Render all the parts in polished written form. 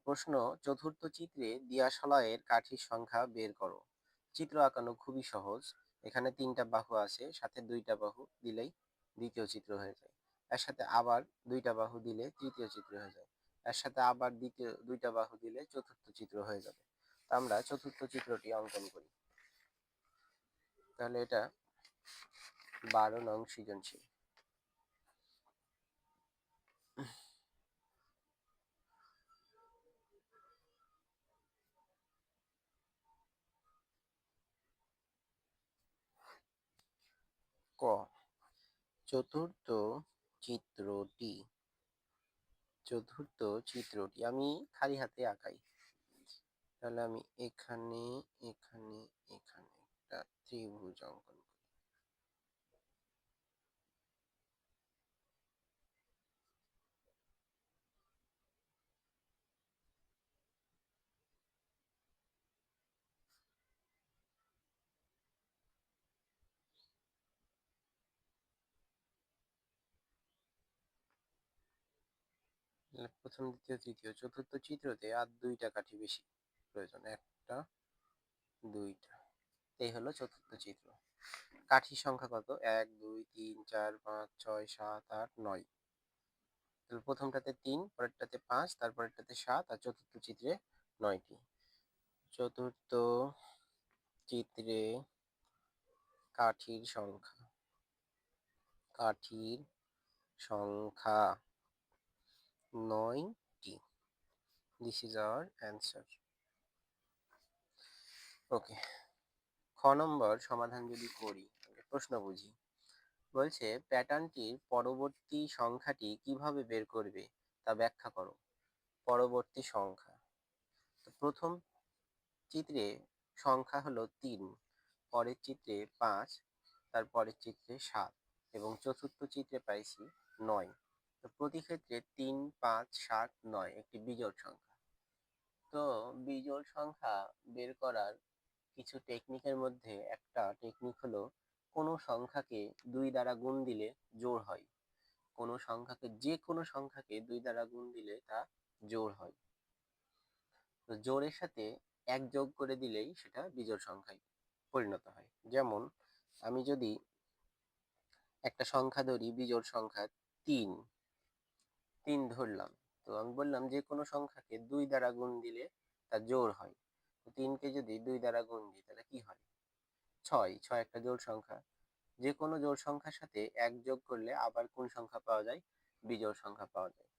প্রশ্ন: চতুর্থ চিত্রে দিয়াশলাইয়ের কাঠির সংখ্যা বের করো। চিত্র আঁকানো খুবই সহজ। এখানে 3টা বাহু আছে, সাথে 2টা বাহু দিলেই দ্বিতীয় চিত্র হয়ে যায়। এর সাথে আবার 2টা বাহু দিলে তৃতীয় চিত্র হয়ে যায়। এর সাথে আবার দ্বিতীয় 2টা বাহু দিলে চতুর্থ চিত্র হয়ে যাবে। তো আমরা চতুর্থ চিত্রটি অঙ্কন করি। তাহলে এটা 12 নং সৃজনশীল। ক, চতুর্থ চিত্রটি আমি খালি হাতে আঁকাই। তাহলে আমি এখানে এখানে এখানে একটা ত্রিভুজ অঙ্কন করি। তাহলে প্রথম, দ্বিতীয়, তৃতীয়, চতুর্থ চিত্রতে আর 2টা কাঠি বেশি প্রয়োজন। একটা, 2টা। এই হলো চতুর্থ চিত্র। কাঠির সংখ্যা কত? 1, 2, 3, 4, 5, 6, 7, 8, 9। তাহলে প্রথমটাতে 3, পরেরটাতে 5, তারপরেরটাতে 7, আর চতুর্থ চিত্রে 9টি। চতুর্থ চিত্রে কাঠির সংখ্যা 9টি। This is our answer. Okay, খ নম্বর সমাধান যদি করি, প্রশ্ন বুঝি। বলছে প্যাটার্নটির পরবর্তী সংখ্যাটি কিভাবে বের করবে তা ব্যাখ্যা করো। পরবর্তী সংখ্যা, তো প্রথম চিত্রে সংখ্যা হলো 3, পরের চিত্রে 5, তারপরের চিত্রে 7 এবং চতুর্থ চিত্রে পাইছি 9। তো প্রতি ক্ষেত্রে 3, 5, 7, 9 একটি বিজোড় সংখ্যা। তো বিজোড় সংখ্যা বের করার কিছু টেকনিকের মধ্যে একটা টেকনিক হলো, কোনো সংখ্যাকে 2 দ্বারা গুণ দিলে জোড় হয়। যে কোনো সংখ্যাকে 2 দ্বারা গুণ দিলে তা জোড় হয়। তো জোড়ের সাথে 1 যোগ করে দিলেই সেটা বিজোড় সংখ্যায় পরিণত হয়। যেমন আমি যদি একটা সংখ্যা ধরি, বিজোড় সংখ্যা 3 ধরলাম, তো আমি বললাম যে কোনো সংখ্যাকে 2 দ্বারা গুণ দিলে তা জোড় হয়। তো 3কে যদি 2 দ্বারা গুণ দিই তাহলে কি হয়? 6 একটা জোড় সংখ্যা। যে কোনো জোড় সংখ্যার সাথে 1 যোগ করলে আবার কোন সংখ্যা পাওয়া যায়? বিজোড় সংখ্যা পাওয়া যায়।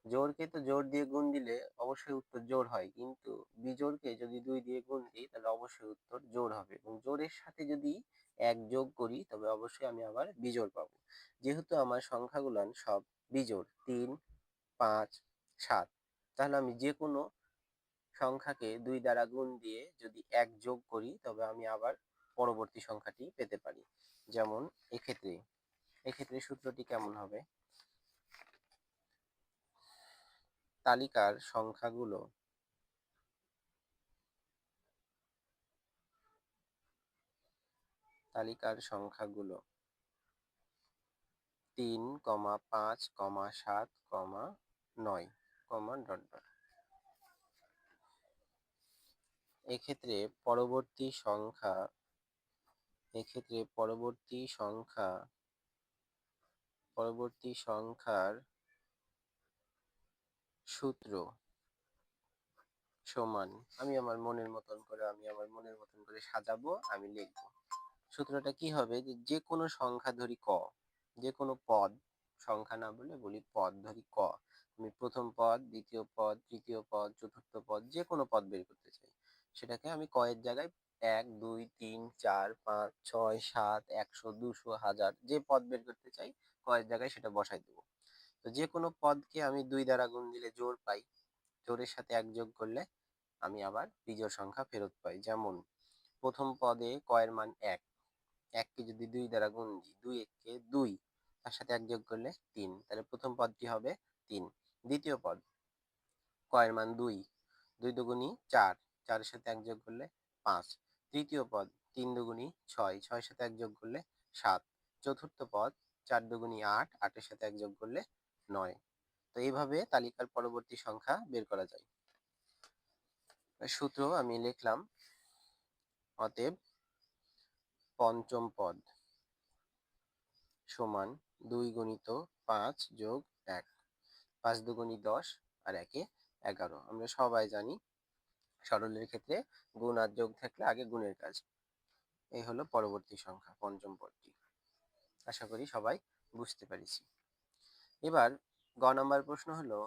জোড়কে তো জোড় দিয়ে গুণ দিলে অবশ্যই উত্তর জোড় হয়, কিন্তু বিজোড়কে যদি 2 দিয়ে গুণ দিই তাহলে অবশ্যই উত্তর জোড় হবে, এবং জোড়ের সাথে যদি 1 যোগ করি তবে অবশ্যই আমি আবার বিজোড় পাবো। যেহেতু আমার সংখ্যাগুলো সব বিজোড়, 3, 5, 7, তাহলে আমি যে কোনো সংখ্যাকে 2 দ্বারা গুণ দিয়ে যদি 1 যোগ করি তবে আমি আবার পরবর্তী সংখ্যাটি পেতে পারি। যেমন এক্ষেত্রে সূত্রটি কেমন হবে? তালিকার সংখ্যাগুলো 3, 5, 7, 9, ডট ডট। এক্ষেত্রে পরবর্তী সংখ্যার সূত্র সমান, আমি আমার মনের মতন করে সাজাবো, আমি লিখবো। সূত্রটা কি হবে? যে কোনো সংখ্যা ধরি ক, যে কোনো পদ, সংখ্যা না বলে বলি পদ ধরি ক। আমি প্রথম পদ, দ্বিতীয় পদ, তৃতীয় পদ, চতুর্থ পদ, যে কোনো পদ বের করতে চাই, সেটাকে আমি ক এর জায়গায় 1, 2, 3, 4, 5, 6, 7, 100, 200, 1000 যে পদ বের করতে চাই ক এর জায়গায় সেটা বসাই দেবো। তো যে কোনো পদকে আমি 2 দ্বারা গুণ দিলে জোড় পাই, জোড়ের সাথে 1 যোগ করলে আমি আবার বিজোড় সংখ্যা ফেরত পাই। যেমন প্রথম পদে ক এর মান 1, 1কে যদি 2 দ্বারা গুণ দিই, 2 1কে 2, তার সাথে 1 যোগ করলে 3, তাহলে প্রথম পদটি হবে 3। দ্বিতীয় পদ ক এর মান 2, 2 দুগুণী 4, 4 এর সাথে 1 যোগ করলে 5। তৃতীয় পদ 3 দুগুণী 6, 6 এর সাথে 1 যোগ করলে 7। চতুর্থ পদ 4 দুগুণী 8, 8 এর সাথে 1 যোগ করলে 9। তো এইভাবে তালিকার পরবর্তী সংখ্যা বের করা যায়। সূত্র আমি লিখলাম, অতএব পঞ্চম পদ সমান 2 গুণিত 5 যোগ 1, 5 দুগুণি 10 আর 1 11। আমরা সবাই জানি সরলের ক্ষেত্রে গুণ আর যোগ থাকলে আগে গুণের কাজ। এই হলো পরবর্তী সংখ্যা, পঞ্চম পদটি। আশা করি সবাই বুঝতে পেরেছি। এবার গ নাম্বার প্রশ্ন হলো,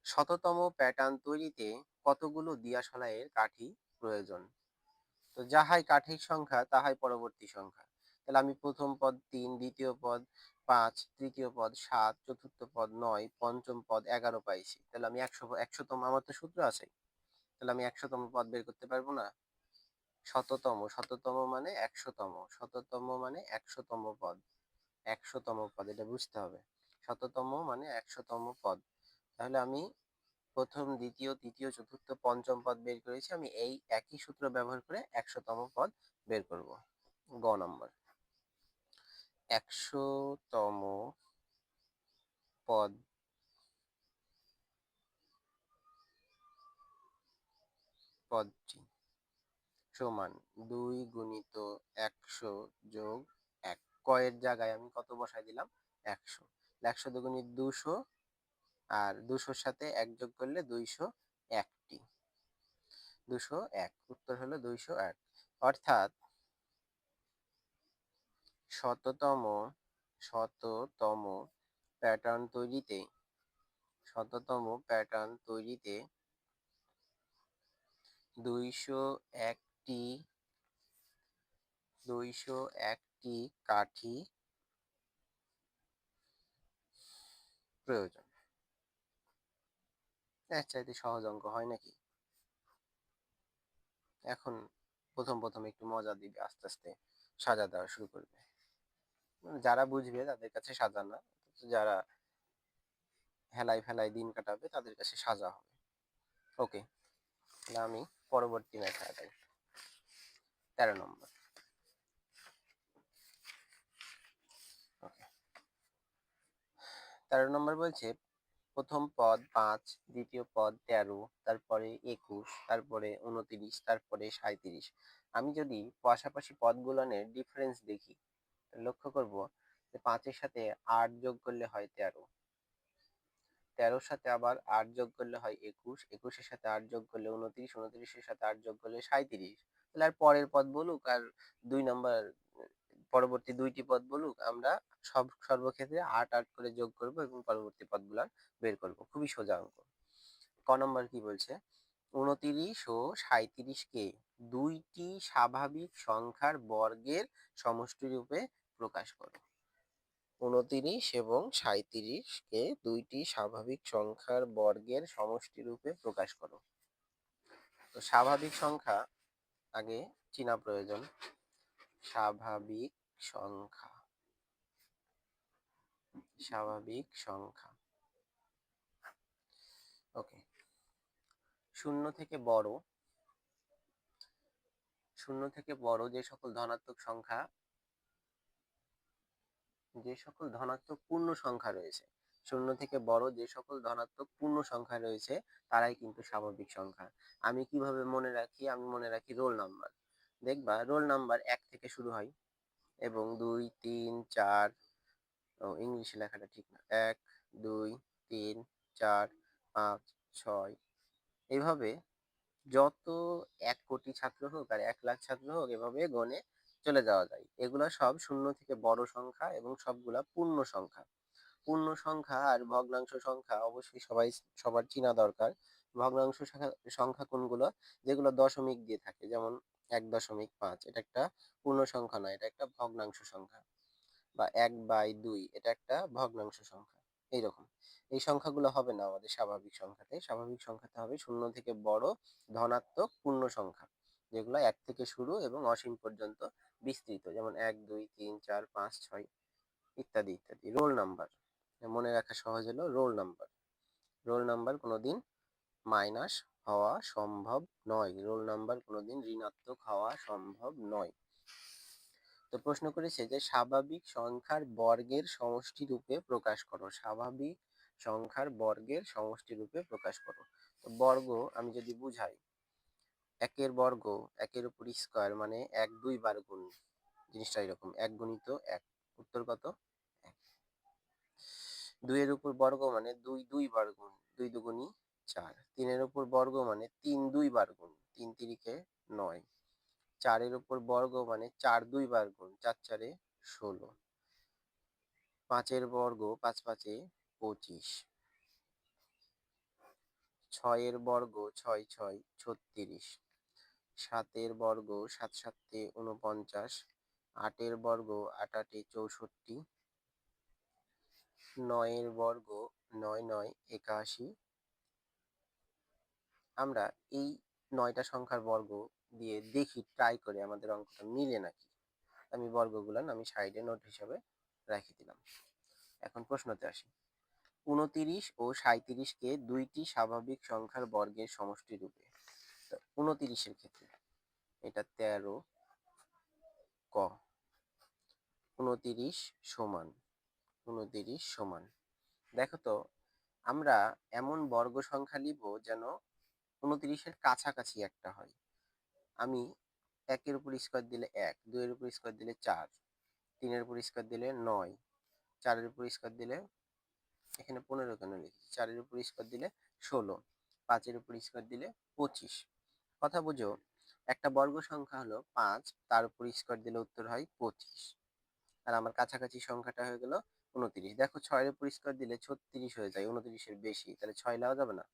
শততম প্যাটার্ন তৈরিতে কতগুলো দিয়াশলাইয়ের কাঠি প্রয়োজন? তো যাহাই কাঠির সংখ্যা তাহাই পরবর্তী সংখ্যা। তাহলে আমি প্রথম পদ 3, দ্বিতীয় পদ 5, তৃতীয় পদ 7, চতুর্থ পদ 9, পঞ্চম পদ 11 পাইছি। তাহলে আমি 100তম, আমার তো সূত্র আছে, তাহলে আমি 100তম পদ বের করতে পারবো না? শততম মানে 100তম, শততম মানে 100তম পদ, 100তম পদ, এটা বুঝতে হবে। শততম মানে 100তম পদ। তাহলে আমি প্রথম, দ্বিতীয়, তৃতীয়, চতুর্থ, পঞ্চম পদ বের করেছি, আমি এই একই সূত্র ব্যবহার করে 100তম পদ বের করব। গ নম্বর, 100তম পদটি সমান 2 গুণিত 100 যোগ 1। কয়ের জায়গায় আমি কত বসাই দিলাম? 100। 100 দুগুণি 200, আর 200-র সাথে 1 যোগ করলে 201টি, 201। উত্তর হলো 201। অর্থাৎ শততম শততম প্যাটার্ন তৈরিতে, শততম প্যাটার্ন তৈরিতে 201টি 201টি কাঠি প্রয়োজন। এর চাইতে সহজ অঙ্ক হয় নাকি? এখন প্রথম প্রথম একটু মজা দিবে, আস্তে আস্তে সাজা দেওয়া শুরু করবে। যারা বুঝবে তাদের কাছে সাজা না, যারা হেলাই ফেলাই দিন কাটাবে তাদের কাছে সাজা হবে। ওকে, তাহলে আমি পরবর্তী ম্যাথে আগাই। 13 নম্বর। ওকে, 13 নম্বর বলছে, প্রথম পদ 5, দ্বিতীয় পদ 13, তারপরে 21, তারপরে 29, তারপরে 37। আমি যদি পাশাপাশি পদগুলোনের ডিফারেন্স দেখি, লক্ষ্য করব যে 5-এর সাথে 8 যোগ করলে হয় 13, 13-র সাথে আবার 8 যোগ করলে হয় 21, 21-এর সাথে 8 যোগ করলে 29, 29-এর সাথে 8 যোগ করলে 37। তাহলে আর পরের পদ বলুক আর 2 নম্বর পরবর্তী দুইটি পদ বলুক, আমরা সর্বক্ষেত্রে 8 8 করে যোগ করব এবং পরবর্তী পদগুলো বের করব। খুবই সোজা অঙ্ক। ক নম্বর কি বলছে, 29 ও 37 কে দুইটি স্বাভাবিক সংখ্যার বর্গের সমষ্টি রূপে প্রকাশ করো। 29 এবং 37 কে দুইটি স্বাভাবিক সংখ্যার বর্গের সমষ্টি রূপে প্রকাশ করো। তো স্বাভাবিক সংখ্যা আগে চেনা প্রয়োজন। স্বাভাবিক সংখ্যা, স্বাভাবিক সংখ্যা। ওকে, শূন্য থেকে বড়, শূন্য থেকে বড় যে সকল ধনাত্মক সংখ্যা, যে সকল ধনাত্মক পূর্ণ সংখ্যা রয়েছে, শূন্য থেকে বড় যে সকল ধনাত্মক পূর্ণ সংখ্যা রয়েছে তারাই কিন্তু স্বাভাবিক সংখ্যা। আমি কিভাবে মনে রাখি? আমি মনে রাখি রোল নাম্বার। দেখবা রোল নাম্বার 1 থেকে শুরু হয় এবং 2 3 4, ইংলিশে লেখাটা ঠিক না, 1 2 3 4 5 6, এইভাবে যত 1 কোটি ছাত্র হোক আর 1 লাখ ছাত্র হোক, এভাবে গণে চলে যাওয়া যায়। এগুলা সব শূন্য থেকে বড় সংখ্যা এবং সবগুলা পূর্ণ সংখ্যা। পূর্ণ সংখ্যা আর ভগ্নাংশ সংখ্যা অবশ্যই সবার চেনা দরকার। ভগ্নাংশ সংখ্যা কোনগুলো? যেগুলো দশমিক দিয়ে থাকে, যেমন 1.5, এটা একটা পূর্ণ সংখ্যা নয়, এটা একটা ভগ্নাংশ সংখ্যা। বা 1/2, এটা একটা ভগ্নাংশ সংখ্যা। এইরকম এই সংখ্যাগুলো হবে না আমাদের স্বাভাবিক সংখ্যাতে। স্বাভাবিক সংখ্যাতে হবে শূন্য থেকে বড় ধনাত্মক পূর্ণ সংখ্যা, যেগুলো 1 থেকে শুরু এবং অসীম পর্যন্ত বিস্তৃত, যেমন 1 2 3 4 5 6 ইত্যাদি ইত্যাদি। রোল নাম্বার মনে রাখা সহজ হলো, রোল নাম্বার। রোল নাম্বার কোনোদিন মাইনাস হওয়া সম্ভব নয়, রোল নাম্বার কোনোদিন ঋণাত্মক হওয়া সম্ভব নয়। তো প্রশ্ন করেছে যে স্বাভাবিক সংখ্যার বর্গের সমষ্টি রূপে প্রকাশ করো, স্বাভাবিক সংখ্যার বর্গের সমষ্টি রূপে প্রকাশ করো। তো বর্গ আমি যদি বুঝাই, একের বর্গ একের উপর স্কোয়ার মানে 1 2 বার গুণ, জিনিসটা এরকম 1 গুণিত 1, উত্তর কত? 1। 2 এর উপর বর্গ মানে 2 2 বার গুণ, 2 দুগুণী 4। 3 এর উপর বর্গ মানে 3 2 বার গুণ, 3 তিরিকে 9। 4 এর উপর বর্গ মানে 4 2 বার গুণ, 4 4 16। 5 এর বর্গ 5 5 25। 6 এর বর্গ 6 6 36। 7 এর বর্গ 7 7 49। 8 এর বর্গ 8 8 64। 9 এর বর্গ 9 9 81। আমরা এই 9টা সংখ্যার বর্গ দিয়ে দেখি, ট্রাই করে আমাদের অঙ্কটা মিলে নাকি। আমি বর্গগুলো আমি সাইডে নোট হিসাবে রেখে দিলাম। এখন প্রশ্নতে আসি। 29 ও 37কে দুইটি স্বাভাবিক সংখ্যার বর্গের সমষ্টি রূপে। 29-এর ক্ষেত্রে এটা 13 ক। 29 সমান 29 সমান, দেখো তো আমরা এমন বর্গ সংখ্যা নিব যেন 29-এর কাছাকাছি একটা হয়। আমি 1-এর উপর স্কোয়ার দিলে 1, 2-এর উপর স্কোয়ার দিলে 4, 3-এর উপর স্কোয়ার দিলে 9, 4-এর উপর স্কোয়ার দিলে, এখানে 15 কেন লিখেছি, 4-এর উপর স্কোয়ার দিলে 16, 5-এর উপর স্কোয়ার দিলে 25। কথা বুঝো, একটা বর্গ সংখ্যা হলো 5, তার উপর স্কোয়ার দিলে উত্তর হয় 25। আর আমার কাছাকাছি সংখ্যাটা হয়ে গেল 29। দেখো 6-এর উপর স্কোয়ার দিলে 36 হয়ে যায়, 29-এর বেশি, তাহলে 6 নেওয়া যাবে না,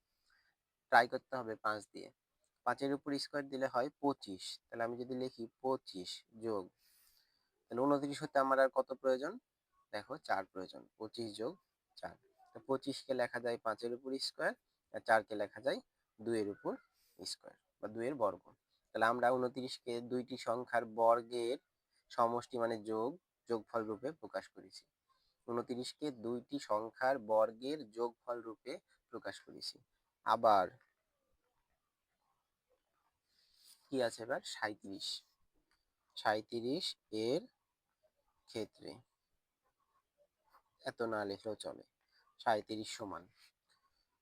ট্রাই করতে হবে 5 দিয়ে। 5-এর উপর স্কোয়ার দিলে হয় 25, তাহলে আমি যদি লিখি 25 যোগ, তাহলে 29 হতে আমার আর কত প্রয়োজন? দেখো 4 প্রয়োজন, 25 যোগ 4। তো 25-কে লেখা যায় 5-এর উপর স্কোয়ার, আর 4-কে লেখা যায় 2-এর উপর স্কোয়ার বা 2-এর বর্গ। তাহলে আমরা 29-কে দুইটি সংখ্যার বর্গের সমষ্টি মানে যোগফল রূপে প্রকাশ করেছি। 29-কে দুইটি সংখ্যার বর্গের যোগফল রূপে প্রকাশ করেছি। আবার কি আছে এবার? 37 এর ক্ষেত্রে এত না লিখলেও চলে। 37 সমান,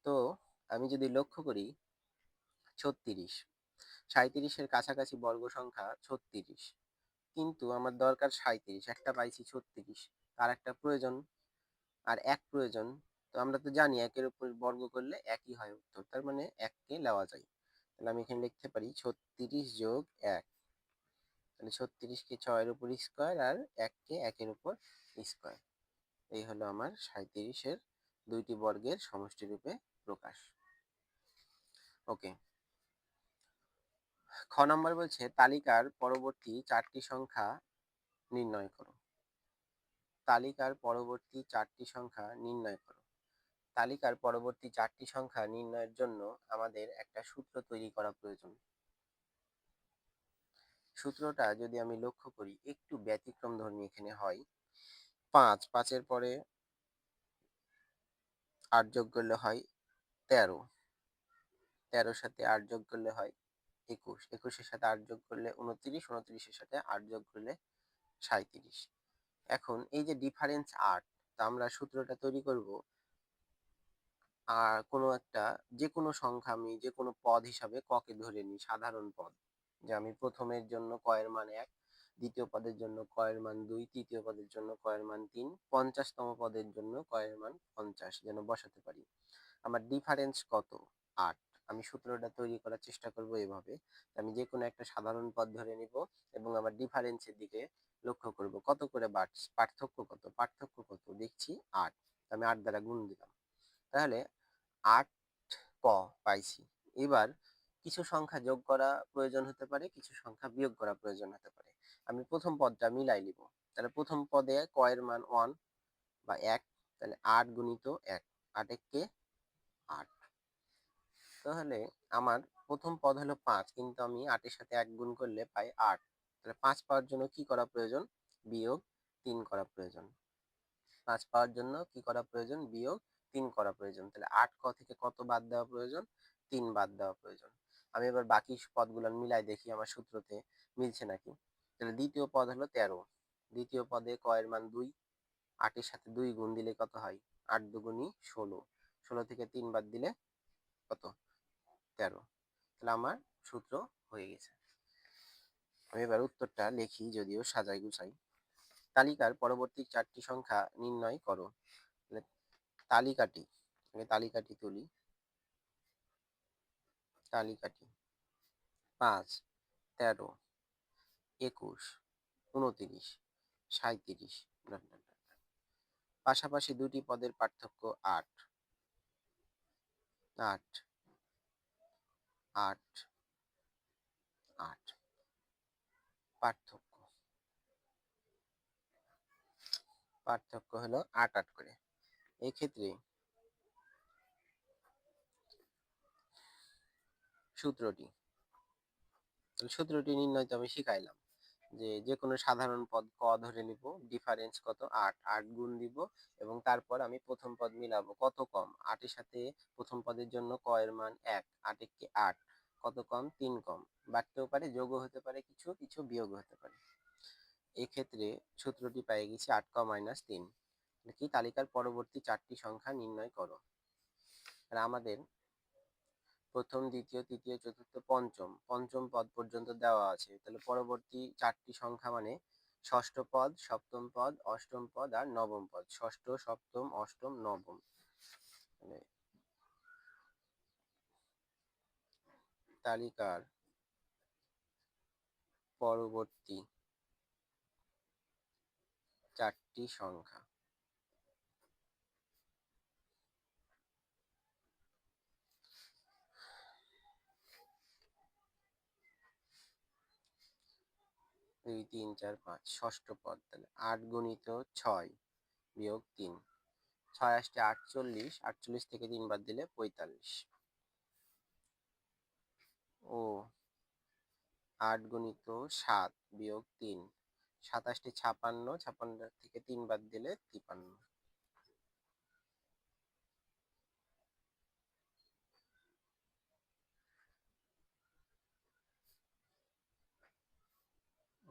তো আমি যদি লক্ষ্য করি 36, 37-এর কাছাকাছি বর্গ সংখ্যা 36, কিন্তু আমার দরকার 37, একটা পাইছি 36, আর একটা প্রয়োজন, আর এক প্রয়োজন। তো আমরা তো জানি 1-এর উপর বর্গ করলে একই হয় উত্তর, তার মানে 1-কে নেওয়া যায়। তাহলে আমি এখানে লিখতে পারি 36 যোগ 1। তাহলে 36-কে 6-এর উপর স্কোয়ার আর 1-কে 1-এর উপর স্কোয়ার। এই হলো আমার 37-এর দুইটি বর্গের সমষ্টি রূপে প্রকাশ। ওকে, খ নম্বর বলছে তালিকার পরবর্তী 4টি সংখ্যা নির্ণয় করো। তালিকার পরবর্তী 4টি সংখ্যা নির্ণয় করো। তালিকার পরবর্তী 4টি সংখ্যা নির্ণয়ের জন্য আমাদের একটা সূত্র তৈরি করা প্রয়োজন। সূত্রটা যদি আমি লক্ষ্য করি একটু ব্যতিক্রম ধর্মী এখানে হয়। 5, 5-এর পরে 8 যোগ করলে হয় 13, 13-এর সাথে 8 যোগ করলে হয় 21, 21-এর সাথে 8 যোগ করলে 29, 29-এর সাথে 8 যোগ করলে 37। এখন এই যে ডিফারেন্স 8, তা আমরা সূত্রটা তৈরি করব আর কোনো একটা যে কোনো সংখ্যা আমি যে কোনো পদ হিসাবে ক-কে ধরে নিই, সাধারণ পদ। যে আমি প্রথমের জন্য ক এর মান 1, দ্বিতীয় পদের জন্য ক এর মান 2, তৃতীয় পদের জন্য ক এর মান 3, 50তম পদের জন্য ক এর মান 50 যেন বসাতে পারি। আমার ডিফারেন্স কত? 8। আমি সূত্রটা তৈরি করার চেষ্টা করব এভাবে, আমি যে কোনো একটা সাধারণ পদ ধরে নিব এবং আমার ডিফারেন্সের দিকে লক্ষ্য করব কত করে বাড়ছে, পার্থক্য কত দেখছি 8, আমি 8 দ্বারা গুণ দিলাম, তাহলে 8 ক পাইছি। এবার কিছু সংখ্যা যোগ করা প্রয়োজন হতে পারে, কিছু সংখ্যা বিয়োগ করা প্রয়োজন হতে পারে। আমি প্রথম পদটা মিলাই নিব, তাহলে প্রথম পদে ক এর মান 1 বা 1, তাহলে 8 গুণিত 1, 8 একে 8। তাহলে আমার প্রথম পদ হলো 5, কিন্তু আমি 8-এর সাথে 1 গুণ করলে পাই 8, তাহলে 5 পাওয়ার জন্য কি করা প্রয়োজন? বিয়োগ 3 করা প্রয়োজন। 5 পাওয়ার জন্য কি করা প্রয়োজন? বিয়োগ 3 করা প্রয়োজন। তাহলে 8 ক থেকে কত বাদ দেওয়া প্রয়োজন? 3 বাদ দেওয়া প্রয়োজন। আমি এবার বাকি পদগুলো মিলাই দেখি আমার সূত্রতে মিলছে নাকি। তাহলে দ্বিতীয় পদ হলো 13, দ্বিতীয় পদে ক এর মান 2, 8-এর সাথে 2 গুণ দিলে কত হয়? 8 দুগুণী 16, 16 থেকে 3 বাদ দিলে কত? 13। তাহলে আমার সূত্র হয়ে গেছে। আমি এবার উত্তরটা লিখি, যদিও সাজাই গুছাই। তালিকার পরবর্তী 4টি সংখ্যা নির্ণয় করো। তালিকাটি, তালিকাটি তুলি। তালিকাটি 5, 13, 21, 29, 37। পাশাপাশি দুটি পদের পার্থক্য 8, 8, 8, 8। পার্থক্য পার্থক্য হলো 8 8 করে। এই ক্ষেত্রে সূত্রটি নির্ণয় তো আমি শিখাইলাম, যে কোনো সাধারণ পদ ক ধরে নিব, ডিফারেন্স কত 8, 8 গুণ দিব, এবং তারপর আমি প্রথম পদ মিলাবো, কত কম 8 এর সাথে প্রথম পদের জন্য ক এর মান 1, 8 একে 8, কত কম 3 কম, বাড়তেও পারে, যোগও হতে পারে, কিছু কিছু বিয়োগ হতে পারে। এই ক্ষেত্রে সূত্রটি পেয়ে গেছি 8 ক মাইনাস 3। কি তালিকার পরবর্তী 4টি সংখ্যা নির্ণয় করো। আর আমাদের প্রথম, দ্বিতীয়, তৃতীয়, চতুর্থ, পঞ্চম পদ পর্যন্ত দেওয়া আছে। তাহলে পরবর্তী 4টি সংখ্যা মানে ষষ্ঠ পদ, সপ্তম পদ, অষ্টম পদ আর নবম পদ। ষষ্ঠ, সপ্তম, অষ্টম, নবম। মানে তালিকার পরবর্তী 4টি সংখ্যা। দুই, তিন, চার, পাঁচ, ষষ্ঠ পদ। তাহলে 8 গুণিত 6 বিয়োগ 3, 6 আসছে 48, 48 থেকে 3 বাদ দিলে 45। ও 8 গুণিত 7 বিয়োগ 3, 27 56, 56 থেকে 3 বাদ দিলে 53।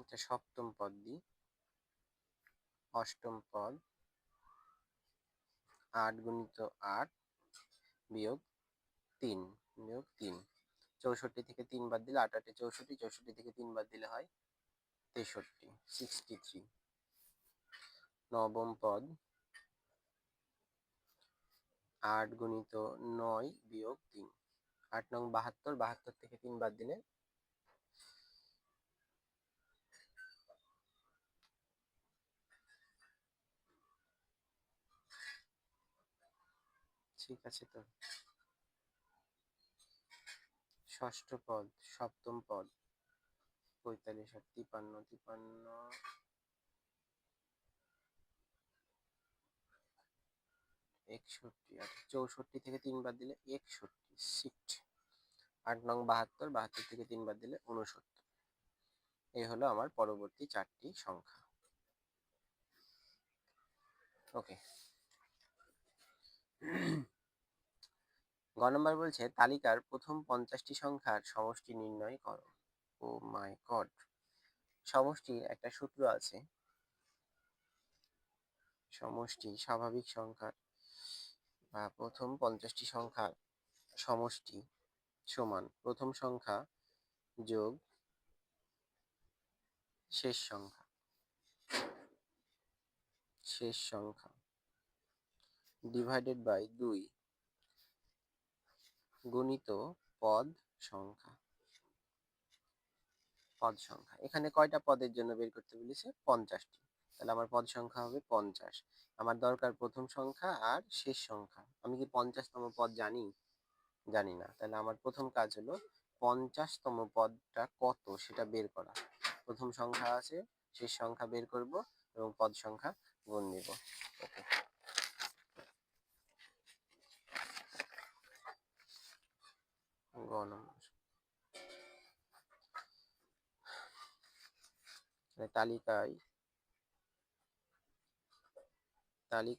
এটা সপ্তম পদ দি, অষ্টম পদ 8 গুণিত 8 বিয়োগ 3 বিয়োগ 3, 64 থেকে 3 বাদ দিলে 8 8 64, 64 থেকে 3 বাদ দিলে হয় 63, 63। নবম পদ 8 গুণিত 9 বিয়োগ 3, 8 নং 72, 72 থেকে 3 বাদ দিলে ঠিক আছে তো। ষষ্ঠ পদ, সপ্তম পদ 45 আর 53, 53, 61 আর 64 থেকে 3 বাদ দিলে 61, শিট। 8 নং 72, 72 থেকে 3 বাদ দিলে 69। এই হলো আমার পরবর্তী 4টি সংখ্যা। ওকে। গ নম্বর বলছে তালিকার প্রথম 50টি সংখ্যার সমষ্টি নির্ণয় করো। ও মাই গড। সমষ্টির একটা সূত্র আছে। সমষ্টি স্বাভাবিক সংখ্যার বা প্রথম 50টি সংখ্যার সমষ্টি সমান প্রথম সংখ্যা যোগ শেষ সংখ্যা ডিভাইডেড বাই 2 গুণিত পদ সংখ্যা। এখানে কয়টা পদের জন্য বের করতে বলেছে? 50টি। তাহলে আমার পদ সংখ্যা হবে 50। আমার দরকার প্রথম সংখ্যা আর শেষ সংখ্যা। আমি কি 50তম পদ জানি? জানি না। তাহলে আমার প্রথম কাজ হলো 50তম পদটা কত সেটা বের করা। প্রথম সংখ্যা আছে, শেষ সংখ্যা বের করব এবং পদ সংখ্যা গুণ নিব। ওকে। গ নম্বর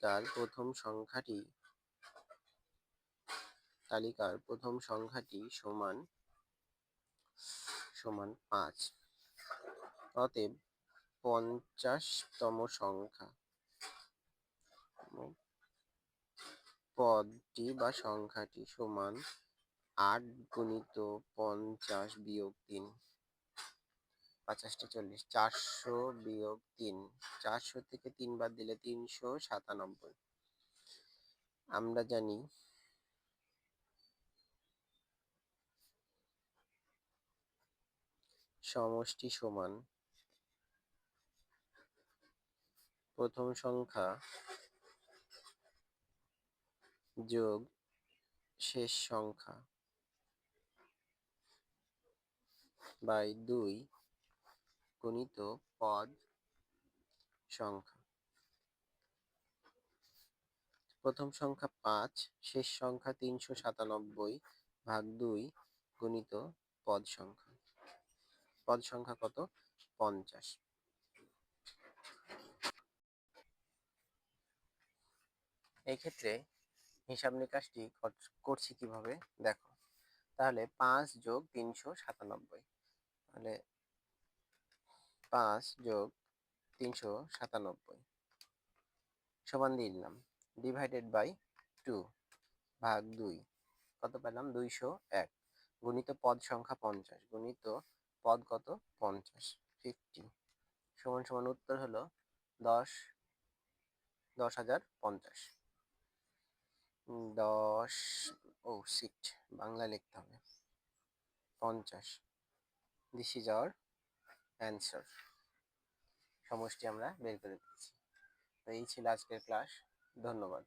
তালিকার প্রথম সংখ্যাটি সমান 5। অতএব 50তম সংখ্যা পদটি বা সংখ্যাটি সমান 8 গুণিত 50 বিয়োগ 3, 50 40, 400 বিয়োগ 3, 400 থেকে 3 বাদ দিলে 397। আমরা জানি সমষ্টি সমান প্রথম সংখ্যা যোগ শেষ সংখ্যা বাই 2 গুণিত পদ সংখ্যা। প্রথম সংখ্যা 5, শেষ সংখ্যা 397 ভাগ 2 গুণিত পদ সংখ্যা। পদ সংখ্যা কত? 50। এই ক্ষেত্রে হিসাব নিকাশটি করছি কিভাবে দেখো। তাহলে 5 যোগ 397, তাহলে 5 যোগ 397 সমান দিয়ে দিলাম, ডিভাইডেড বাই 2 ভাগ 2 কত পেলাম? 201 গুণিত পদ সংখ্যা 50 গুণিত পদ কত? 50, 50 সমান সমান উত্তর হলো 10,050। 10, ও শিট, বাংলা লিখতে হবে, 50। This is our answer. সমষ্টি আমরা বের করে দিচ্ছি। তো এই ছিল আজকের ক্লাস। ধন্যবাদ।